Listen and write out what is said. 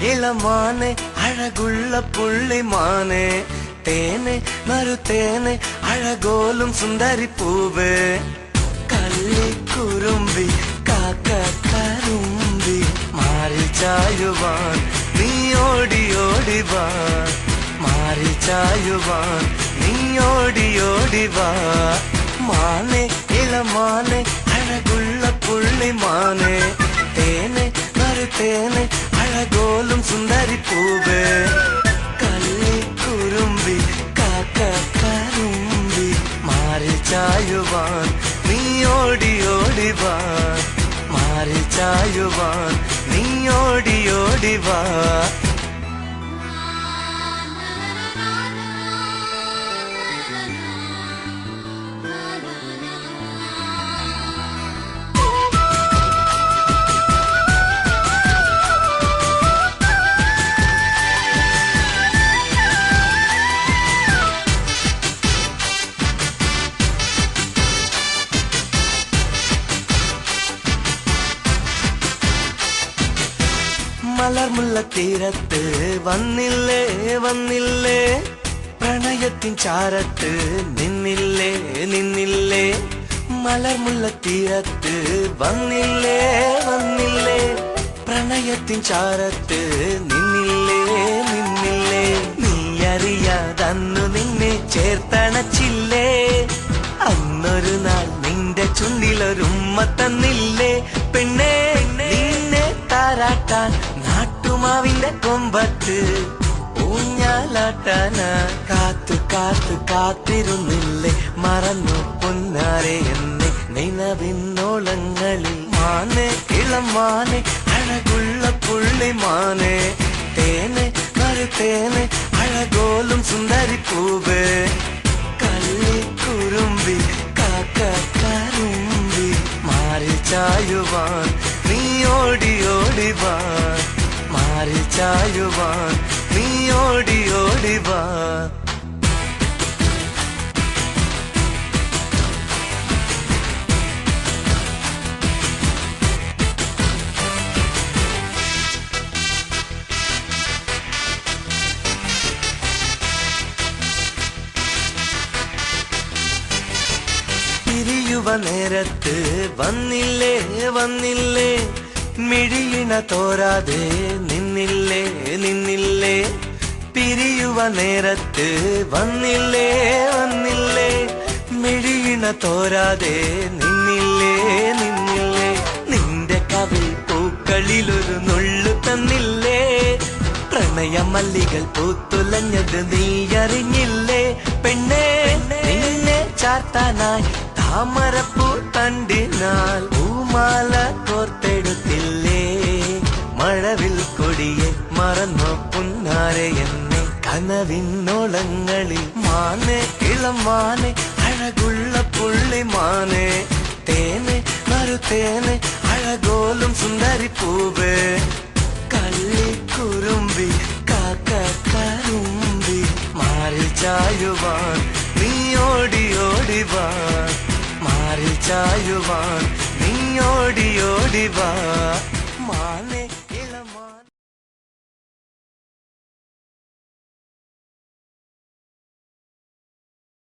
ഇളമാനെ അഴകുള്ള പുള്ളിമാനെ തേനെ നറുതേനെ അഴകോലും സുന്ദരി പൂവ് കള്ളിക്കുറുമ്പി കാക്കക്കറുമ്പി മാറിൽ ചായുവാൻ നീ ഓടി ഓടി വാ മാറിൽ ചായുവാൻ നീ ഓടി ഓടി വാ മാനെ ഇളമാനെ അഴകുള്ള പുള്ളിമാനെ തേനെ നറുതേനെ അഴകോലും സുന്ദരി പൂവ് കള്ളിക്കുറുമ്പി കാക്കക്കറുമ്പി മാറിൽ ചായുവാൻ നീ ഓടി ഓടി വാ മാറിൽ ചായുവാൻ നീ ഓടി ഓടി വാ മലർമുല്ലത്തീരത്ത് വന്നില്ലേ വന്നില്ലേ പ്രണയത്തിൻ ചാരത്ത് നിന്നില്ലേ നിന്നില്ലേ മലർമുല്ലത്തീരത്ത് വന്നില്ലേ വന്നില്ലേ പ്രണയത്തിൻ ചാരത്ത് നിന്നില്ലേ നിന്നില്ലേ നീ അറിയാതന്നു നിന്നെ ചേർത്തണച്ചില്ലേ അന്നൊരു നാൾ നിന്റെ ചുണ്ടിലൊരുമ്മ തന്നില്ലേ പെണ്ണേ നിന്നെ താരാട്ടാൻ നാട്ടുമാവിന്റെ കൊമ്പത്ത് ഊഞ്ഞാലാട്ടാന കാത്തു കാത്തു കാത്തിരുന്നില്ലേ മറന്നു പൊന്നാരെ എന്നെ നിലവിന്നോളങ്ങളിൽ മാനെ ഇളമാനെ അഴകുള്ള പുള്ളിമാനെ തേനെ നറുതേനെ അഴകോലും സുന്ദരി പൂവ് കള്ളിക്കുറുമ്പി കാക്കക്കറുമ്പി മാറിൽ ചായുവാൻ നീ ഓടി ഓടി വാ മാറിൽ ചായുവാൻ നീ ഓടി ഓടി വാ പിരിയുവ നേരത്ത് വന്നില്ലേ വന്നില്ലേ മിഴിയിണ തോരാതെ നിന്നില്ലേ നിന്നില്ലേ പിരിയുവ നേരത്ത് വന്നില്ലേ വന്നില്ലേ മിഴിയിണ തോരാതെ നിന്നില്ലേ നിന്നില്ലേ നിന്റെ കവിൾ പൂക്കളിലൊരു നുള്ളു തന്നില്ലേ പ്രണയ മല്ലികൾ പൂത്തുലഞ്ഞത് നീ അറിഞ്ഞില്ലേ പെണ്ണേ നിന്നെ ചാർത്താനായി താമരപ്പൂ തണ്ടിനാൽ പൂമാല കോർത്തെടുത്തില്ലേ മഴവിൽ കൊടിയെ മറന്നോ പുന്നാരെ എന്നെ കനവിന്നോളങ്ങളിൽ മാനെ ഇളമാനെ അഴകുള്ള പുള്ളിമാനെ തേനെ നറുതേനെ അഴകോലും സുന്ദരി പൂവ് കള്ളിക്കുറുമ്പി കാക്കക്കറുമ്പി മാറിൽ ചായുവാൻ നീ ഓടി ഓടി വാ മാറിൽ ചായുവാൻ നീ ഓടി ഓടി വാ മാനെ